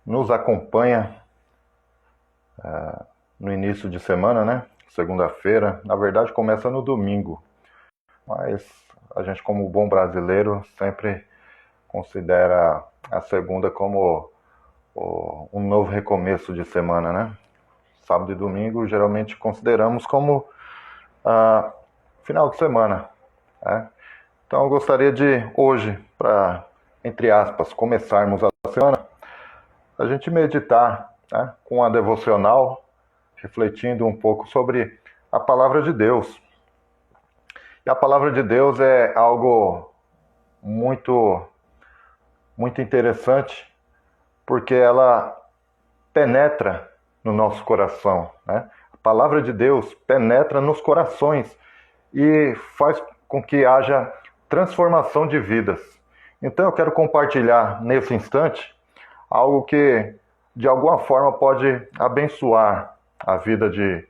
nos acompanha no início de semana, né? Segunda-feira, na verdade começa no domingo, mas a gente, como bom brasileiro, sempre considera a segunda como um novo recomeço de semana, né? Sábado e domingo geralmente consideramos como final de semana, né? Então eu gostaria de hoje, para, entre aspas, começarmos a semana, a gente meditar, né, com a devocional, refletindo um pouco sobre a palavra de Deus. E a palavra de Deus é algo muito, muito interessante, porque ela penetra no nosso coração, né? A palavra de Deus penetra nos corações e faz com que haja transformação de vidas. Então eu quero compartilhar nesse instante algo que de alguma forma pode abençoar a vida de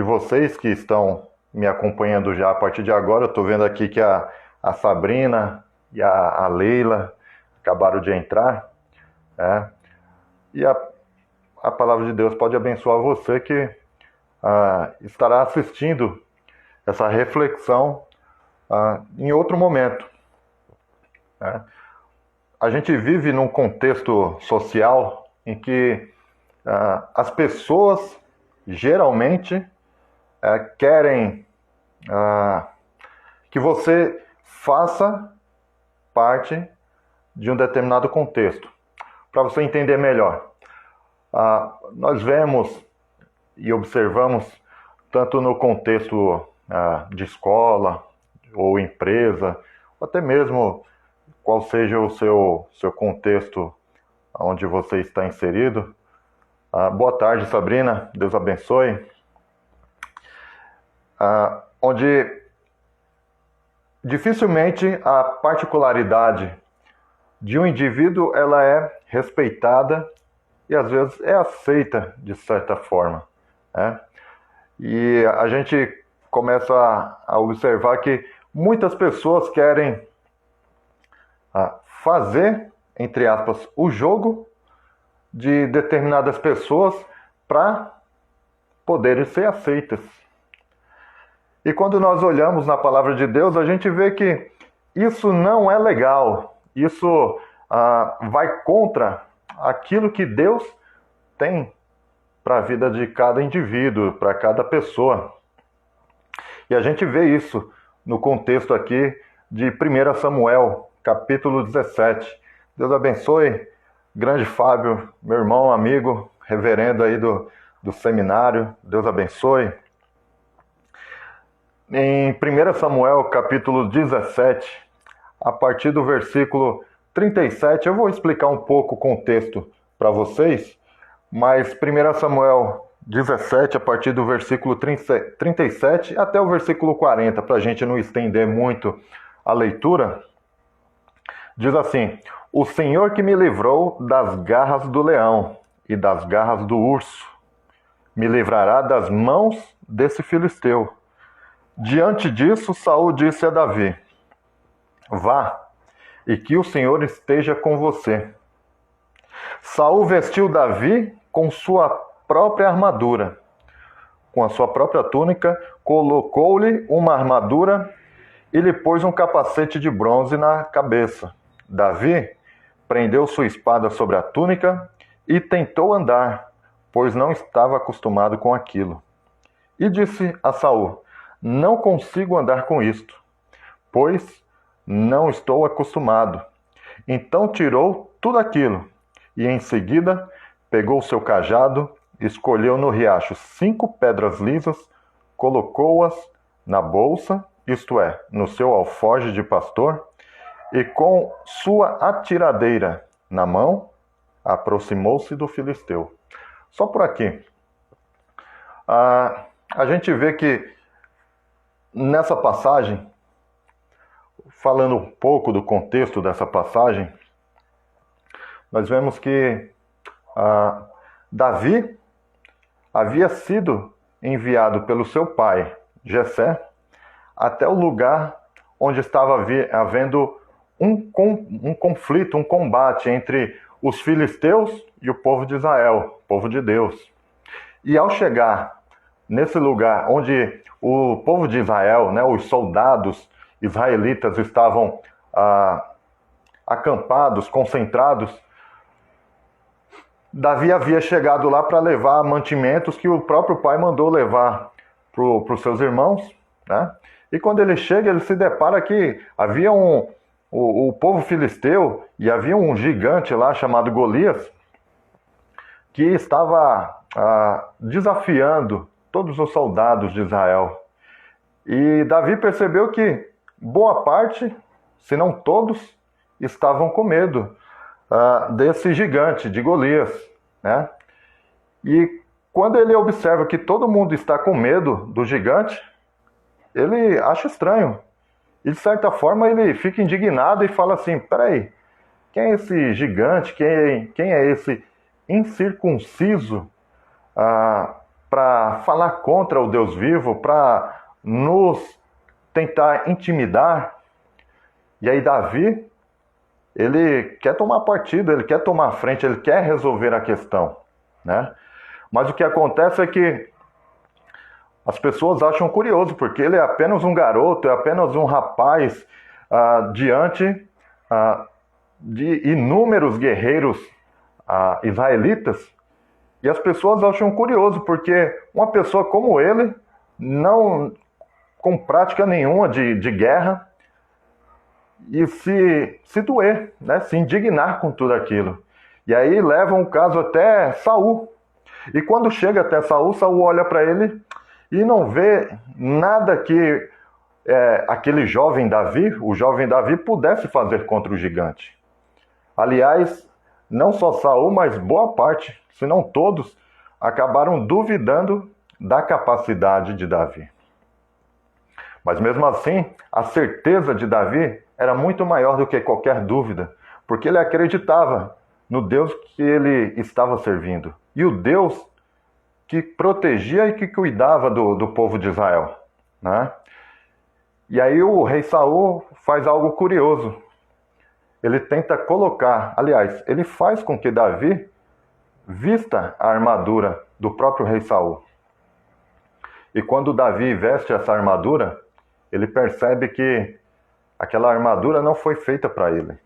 vocês que estão me acompanhando já a partir de agora. Eu estou vendo aqui que a Sabrina e a Leila acabaram de entrar, né? E a palavra de Deus pode abençoar você que estará assistindo essa reflexão em outro momento, né? A gente vive num contexto social em que as pessoas geralmente querem que você faça parte de um determinado contexto. Para você entender melhor, nós vemos e observamos, tanto no contexto de escola ou empresa, ou até mesmo qual seja o seu contexto onde você está inserido. Boa tarde, Sabrina, Deus abençoe. Onde dificilmente a particularidade de um indivíduo ela é respeitada e às vezes é aceita de certa forma, né? E a gente começa a observar que muitas pessoas querem fazer, entre aspas, o jogo de determinadas pessoas para poderem ser aceitas. E quando nós olhamos na palavra de Deus, a gente vê que isso não é legal. Isso vai contra aquilo que Deus tem para a vida de cada indivíduo, para cada pessoa. E a gente vê isso no contexto aqui de 1 Samuel, capítulo 17. Deus abençoe, grande Fábio, meu irmão, amigo, reverendo aí do seminário. Deus abençoe. Em 1 Samuel, capítulo 17, a partir do versículo 37, eu vou explicar um pouco o contexto para vocês, mas 1 Samuel 17, a partir do versículo 37 até o versículo 40, para a gente não estender muito a leitura, diz assim: O Senhor que me livrou das garras do leão e das garras do urso, me livrará das mãos desse filisteu. Diante disso, Saul disse a Davi: Vá, e que o Senhor esteja com você. Saul vestiu Davi com sua própria armadura. Com a sua própria túnica, colocou-lhe uma armadura e lhe pôs um capacete de bronze na cabeça. Davi prendeu sua espada sobre a túnica e tentou andar, pois não estava acostumado com aquilo. E disse a Saul: Não consigo andar com isto, pois não estou acostumado. Então tirou tudo aquilo e em seguida pegou seu cajado, escolheu no riacho 5 pedras lisas, colocou-as na bolsa, isto é, no seu alforje de pastor, e com sua atiradeira na mão, aproximou-se do filisteu. Só por aqui. A gente vê que nessa passagem, falando um pouco do contexto dessa passagem, nós vemos que Davi havia sido enviado pelo seu pai, Jessé, até o lugar onde estava havendo um conflito, um combate entre os filisteus e o povo de Israel, o povo de Deus. E ao chegar nesse lugar onde o povo de Israel, né, os soldados israelitas estavam acampados, concentrados, Davi havia chegado lá para levar mantimentos que o próprio pai mandou levar para os seus irmãos, né? E quando ele chega, ele se depara que havia o povo filisteu e havia um gigante lá chamado Golias que estava desafiando todos os soldados de Israel. E Davi percebeu que boa parte, se não todos, estavam com medo desse gigante, de Golias, né? E quando ele observa que todo mundo está com medo do gigante, ele acha estranho. E de certa forma ele fica indignado e fala assim, peraí, quem é esse gigante, quem é esse incircunciso para falar contra o Deus vivo, para nos tentar intimidar? E aí Davi, ele quer tomar partido, ele quer tomar a frente, ele quer resolver a questão, né? Mas o que acontece é que as pessoas acham curioso, porque ele é apenas um garoto, é apenas um rapaz diante de inúmeros guerreiros israelitas. E as pessoas acham curioso, porque uma pessoa como ele, não com prática nenhuma de guerra, e se doer, né? Se indignar com tudo aquilo. E aí levam o caso até Saul. E quando chega até Saul, Saul olha para ele e não vê nada que aquele jovem Davi, o jovem Davi, pudesse fazer contra o gigante. Aliás, não só Saul, mas boa parte, se não todos, acabaram duvidando da capacidade de Davi. Mas mesmo assim, a certeza de Davi era muito maior do que qualquer dúvida, porque ele acreditava no Deus que ele estava servindo. E o Deus que protegia e que cuidava do povo de Israel, né? E aí o rei Saul faz algo curioso. Ele tenta colocar, aliás, ele faz com que Davi vista a armadura do próprio rei Saul. E quando Davi veste essa armadura, ele percebe que aquela armadura não foi feita para ele.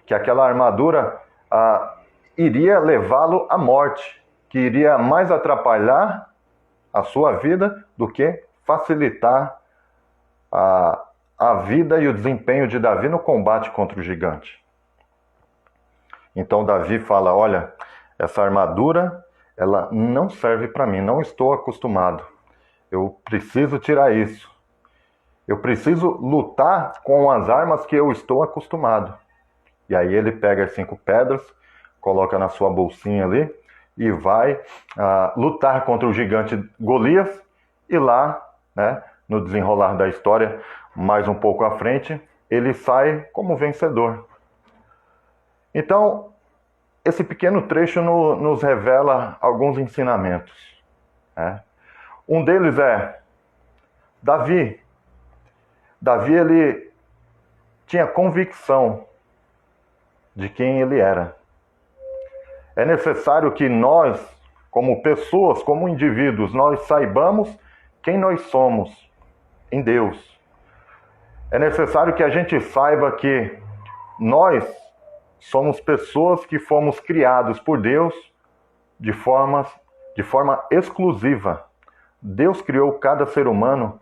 Que aquela armadura iria levá-lo à morte, que iria mais atrapalhar a sua vida do que facilitar a vida e o desempenho de Davi no combate contra o gigante. Então Davi fala, olha, essa armadura, ela não serve para mim, não estou acostumado. Eu preciso tirar isso. Eu preciso lutar com as armas que eu estou acostumado. E aí ele pega as 5 pedras, coloca na sua bolsinha ali e vai lutar contra o gigante Golias. E lá, né, no desenrolar da história, mais um pouco à frente, ele sai como vencedor. Então, esse pequeno trecho nos revela alguns ensinamentos, né? Um deles é Davi. Davi, ele tinha convicção de quem ele era. É necessário que nós, como pessoas, como indivíduos, nós saibamos quem nós somos em Deus. É necessário que a gente saiba que nós somos pessoas que fomos criados por Deus de forma exclusiva. Deus criou cada ser humano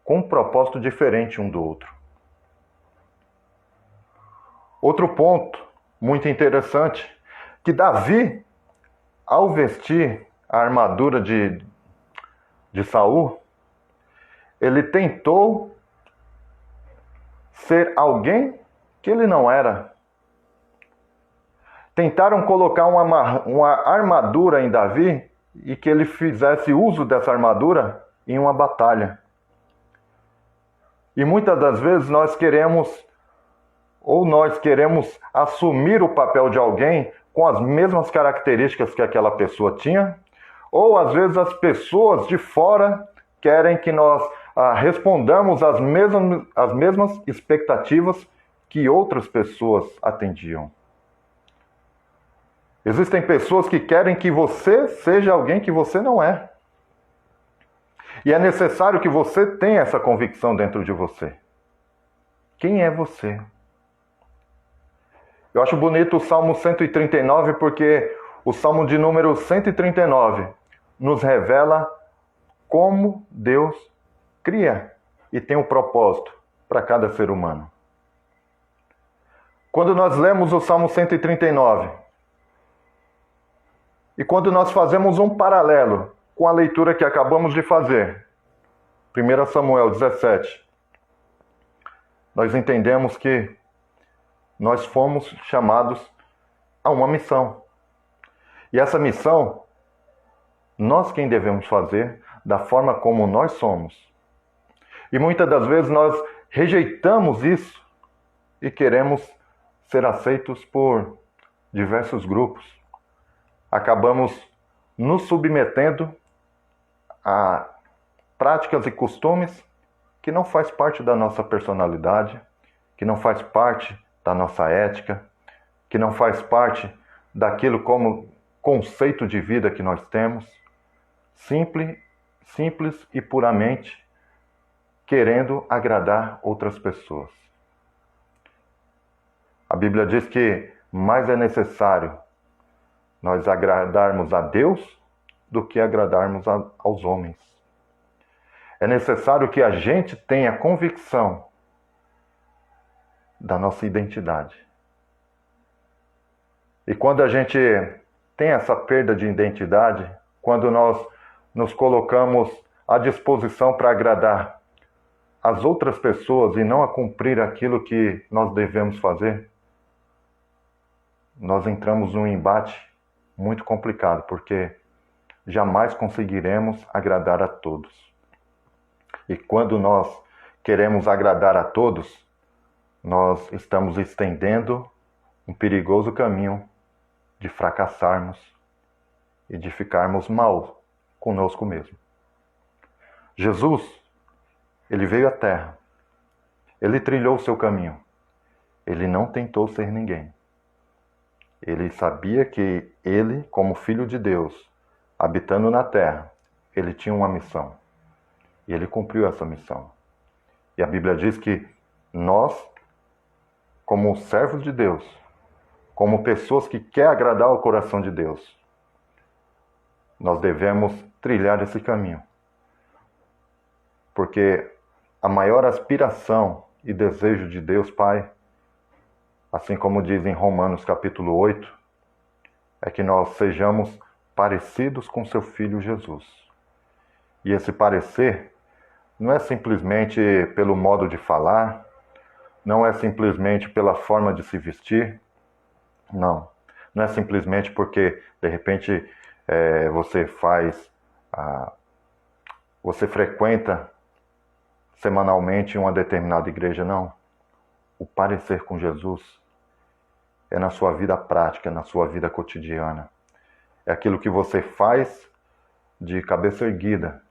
com um propósito diferente um do outro. Outro ponto muito interessante, que Davi, ao vestir a armadura de Saul, ele tentou ser alguém que ele não era. Tentaram colocar uma armadura em Davi e que ele fizesse uso dessa armadura em uma batalha. E muitas das vezes nós queremos assumir o papel de alguém com as mesmas características que aquela pessoa tinha, ou às vezes as pessoas de fora querem que nós respondamos às mesmas expectativas que outras pessoas atendiam. Existem pessoas que querem que você seja alguém que você não é. E é necessário que você tenha essa convicção dentro de você. Quem é você? Eu acho bonito o Salmo 139, porque o Salmo de número 139 nos revela como Deus cria e tem um propósito para cada ser humano. Quando nós lemos o Salmo 139, e quando nós fazemos um paralelo com a leitura que acabamos de fazer, 1 Samuel 17, nós entendemos que nós fomos chamados a uma missão. E essa missão, nós quem devemos fazer da forma como nós somos. E muitas das vezes nós rejeitamos isso e queremos ser aceitos por diversos grupos. Acabamos nos submetendo a práticas e costumes que não faz parte da nossa personalidade, que não faz parte da nossa ética, que não faz parte daquilo como conceito de vida que nós temos, simples e puramente querendo agradar outras pessoas. A Bíblia diz que mais é necessário nós agradarmos a Deus do que agradarmos aos homens. É necessário que a gente tenha convicção da nossa identidade. E quando a gente tem essa perda de identidade, quando nós nos colocamos à disposição para agradar as outras pessoas e não a cumprir aquilo que nós devemos fazer, nós entramos num embate muito complicado, porque jamais conseguiremos agradar a todos. E quando nós queremos agradar a todos, nós estamos estendendo um perigoso caminho de fracassarmos e de ficarmos mal conosco mesmo. Jesus, ele veio à Terra, ele trilhou o seu caminho, ele não tentou ser ninguém. Ele sabia que ele, como Filho de Deus, habitando na Terra, ele tinha uma missão. E ele cumpriu essa missão. E a Bíblia diz que nós, como servos de Deus, como pessoas que querem agradar o coração de Deus, nós devemos trilhar esse caminho. Porque a maior aspiração e desejo de Deus Pai, assim como diz em Romanos capítulo 8, é que nós sejamos parecidos com seu Filho Jesus. E esse parecer não é simplesmente pelo modo de falar, não é simplesmente pela forma de se vestir, não. Não é simplesmente porque, de repente, você frequenta semanalmente uma determinada igreja, não. O parecer com Jesus é na sua vida prática, na sua vida cotidiana. É aquilo que você faz de cabeça erguida,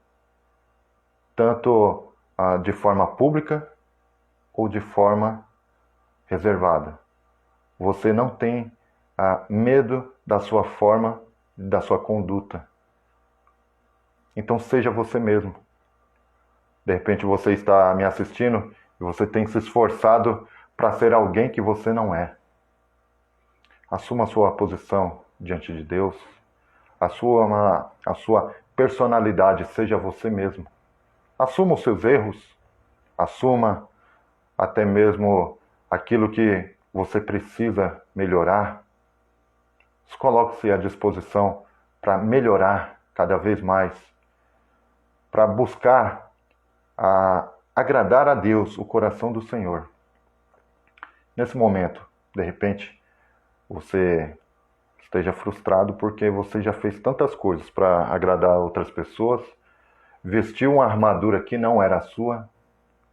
tanto de forma pública ou de forma reservada. Você não tem medo da sua forma, da sua conduta. Então seja você mesmo. De repente você está me assistindo e você tem se esforçado para ser alguém que você não é. Assuma a sua posição diante de Deus. Assuma a sua personalidade, seja você mesmo. Assuma os seus erros. Assuma até mesmo aquilo que você precisa melhorar. Coloque-se à disposição para melhorar cada vez mais, para buscar agradar a Deus, o coração do Senhor. Nesse momento, de repente, você esteja frustrado porque você já fez tantas coisas para agradar outras pessoas, vestiu uma armadura que não era sua,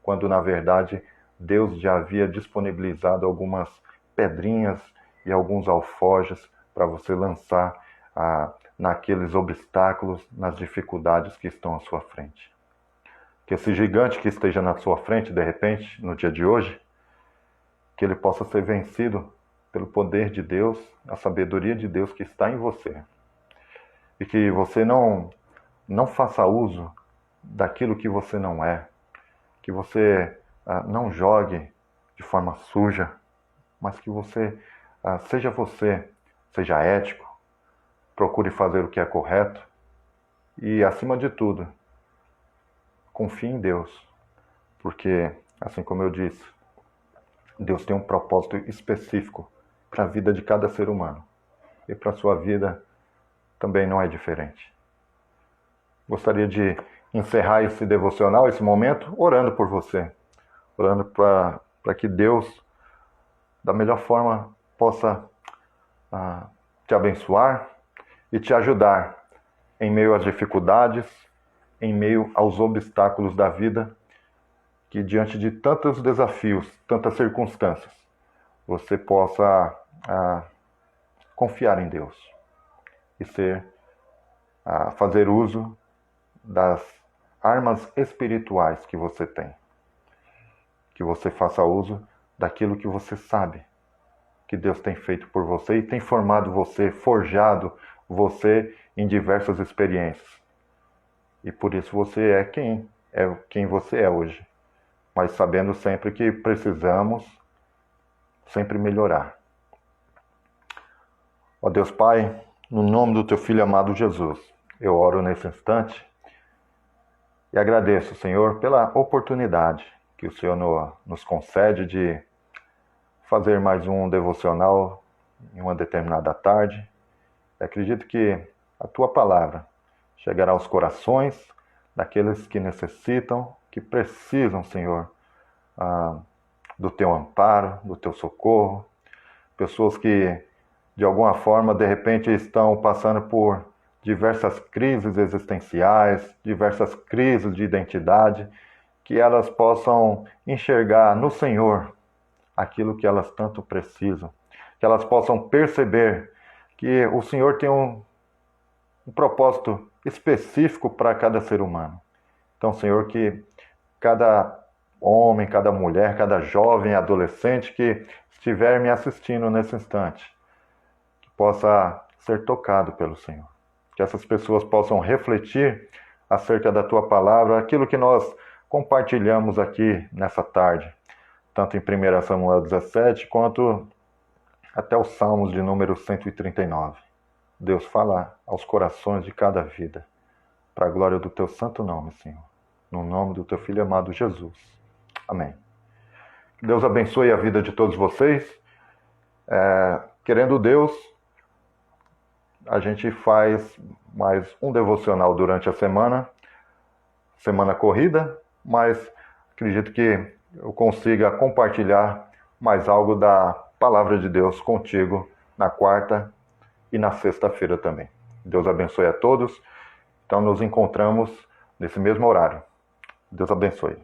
quando na verdade Deus já havia disponibilizado algumas pedrinhas e alguns alforjes para você lançar naqueles obstáculos, nas dificuldades que estão à sua frente. Que esse gigante que esteja na sua frente, de repente, no dia de hoje, que ele possa ser vencido pelo poder de Deus, a sabedoria de Deus que está em você. E que você não faça uso daquilo que você não é. Que você não jogue de forma suja, mas que você seja ético, procure fazer o que é correto e, acima de tudo, confie em Deus, porque, assim como eu disse, Deus tem um propósito específico para a vida de cada ser humano e para a sua vida também não é diferente. Gostaria de encerrar esse devocional, esse momento, orando por você, orando para que Deus, da melhor forma, possa te abençoar e te ajudar em meio às dificuldades, em meio aos obstáculos da vida, que diante de tantos desafios, tantas circunstâncias, você possa confiar em Deus e fazer uso das armas espirituais que você tem. Que você faça uso daquilo que você sabe que Deus tem feito por você e tem formado você, forjado você em diversas experiências. E por isso você é quem você é hoje. Mas sabendo sempre que precisamos sempre melhorar. Ó Deus Pai, no nome do Teu Filho amado Jesus, eu oro nesse instante e agradeço, Senhor, pela oportunidade que o Senhor nos concede de fazer mais um devocional em uma determinada tarde. Eu acredito que a Tua palavra chegará aos corações daqueles que necessitam, que precisam, Senhor, do Teu amparo, do Teu socorro. Pessoas que, de alguma forma, de repente estão passando por diversas crises existenciais, diversas crises de identidade, que elas possam enxergar no Senhor aquilo que elas tanto precisam, que elas possam perceber que o Senhor tem um propósito específico para cada ser humano. Então, Senhor, que cada homem, cada mulher, cada jovem, adolescente que estiver me assistindo nesse instante, que possa ser tocado pelo Senhor. Que essas pessoas possam refletir acerca da Tua palavra, aquilo que nós compartilhamos aqui nessa tarde, tanto em 1 Samuel 17, quanto até os Salmos de número 139. Deus, fala aos corações de cada vida, para a glória do Teu santo nome, Senhor. No nome do Teu Filho amado Jesus. Amém. Que Deus abençoe a vida de todos vocês. Querendo Deus, a gente faz mais um devocional durante a semana corrida, mas acredito que eu consiga compartilhar mais algo da palavra de Deus contigo na quarta e na sexta-feira também. Deus abençoe a todos. Então nos encontramos nesse mesmo horário. Deus abençoe.